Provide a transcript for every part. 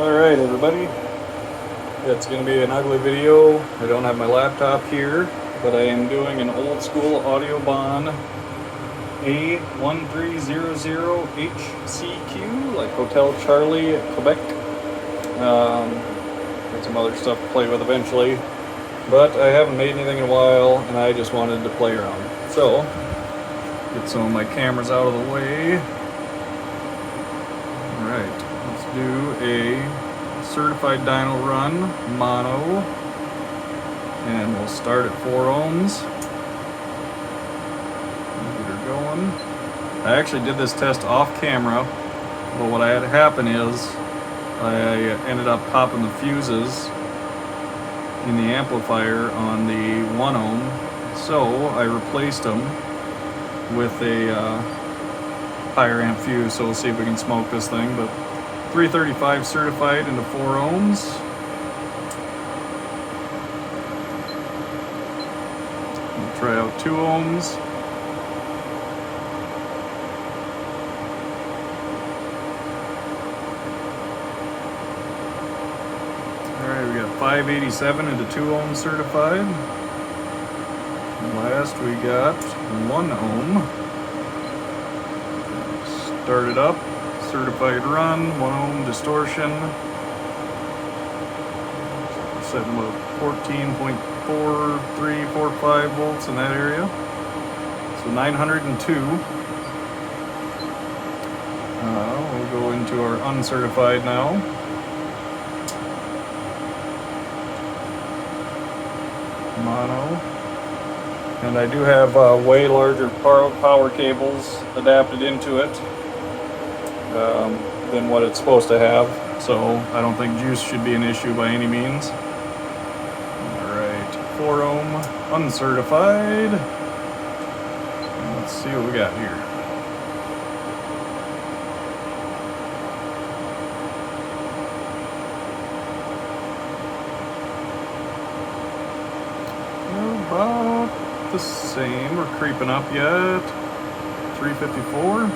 Alright everybody, it's going to be an ugly video. I don't have my laptop here, but I am doing an old school Audiobahn A1300HCQ, like Hotel Charlie, Quebec. Got some other stuff to play with eventually, but I haven't made anything in a while and I just wanted to play around. So, get some of my cameras out of the way. Alright, let's do a certified dyno run, mono, and we'll start at 4 ohms. Get her going. I actually did this test off camera, but what I had happen is I ended up popping the fuses in the amplifier on the 1 ohm, so I replaced them with a higher amp fuse. So we'll see if we can smoke this thing. But 335 certified into 4 ohms. We'll try out 2 ohms. Alright, we got 587 into 2 ohms certified. And last we got 1 ohm. Start it up. Certified run, 1 ohm distortion. Setting about 14.4345 volts in that area. So 902. We'll go into our uncertified now. Mono. And I do have way larger power cables adapted into it than what it's supposed to have, so I don't think juice should be an issue by any means. Alright, 4 ohm uncertified. And let's see what we got here. About the same. We're creeping up yet. 354.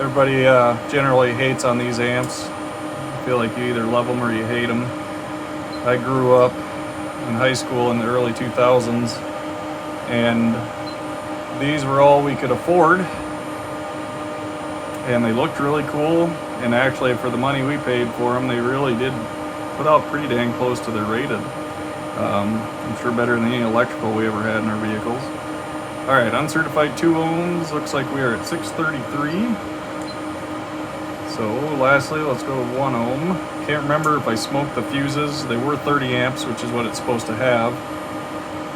Everybody generally hates on these amps. I feel like you either love them or you hate them. I grew up in high school in the early 2000s, and these were all we could afford, and they looked really cool, and actually for the money we paid for them, they really did put out pretty dang close to their rated. I'm sure better than any electrical we ever had in our vehicles. Alright, uncertified 2 ohms, looks like we are at 633. So lastly, let's go to 1 ohm. Can't remember if I smoked the fuses. They were 30 amps, which is what it's supposed to have.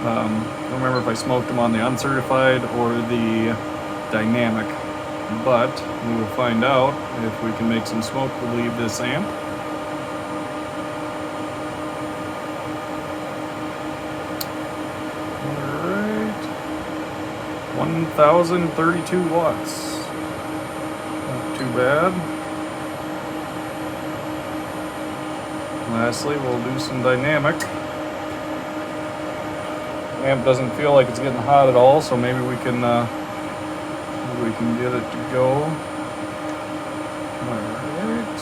Don't remember if I smoked them on the uncertified or the dynamic, but we will find out if we can make some smoke to leave this amp. Alright, 1032 watts. Not too bad. Lastly, we'll do some dynamic. The amp doesn't feel like it's getting hot at all, so maybe we can get it to go. Alright.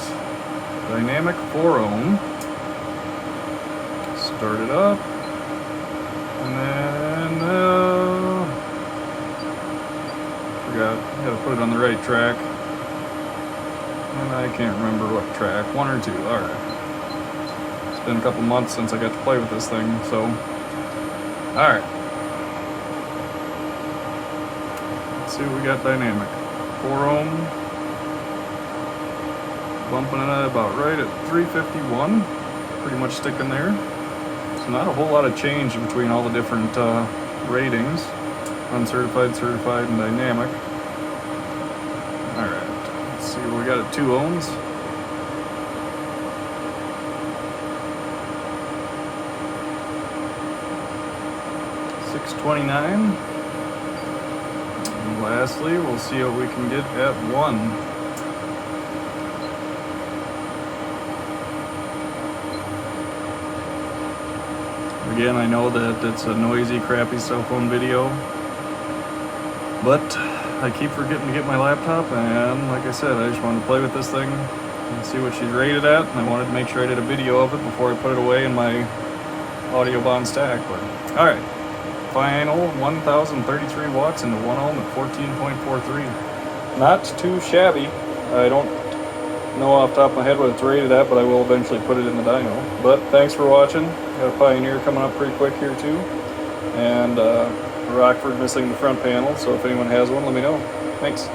Dynamic 4 ohm. Start it up. And then forgot, gotta put it on the right track. And I can't remember what track. 1 or 2. Alright. It's been a couple months since I got to play with this thing, so alright. Let's see what we got dynamic. 4 ohm. Bumping it at about right at 351. Pretty much sticking there. So not a whole lot of change between all the different ratings. Uncertified, certified, and dynamic. Alright. Let's see what we got at 2 ohms. 629. And lastly, we'll see what we can get at 1. Again, I know that it's a noisy, crappy cell phone video, but I keep forgetting to get my laptop, and like I said, I just wanted to play with this thing. and see what she's rated at, and I wanted to make sure I did a video of it before I put it away in my Audiobahn stack. But alright, final 1033 watts into 1 ohm at 14.43. Not too shabby. I don't know off the top of my head what it's rated at, but I will eventually put it in the dyno. But thanks for watching. Got a Pioneer coming up pretty quick here too, and a Rockford missing the front panel, so if anyone has one, let me know. Thanks.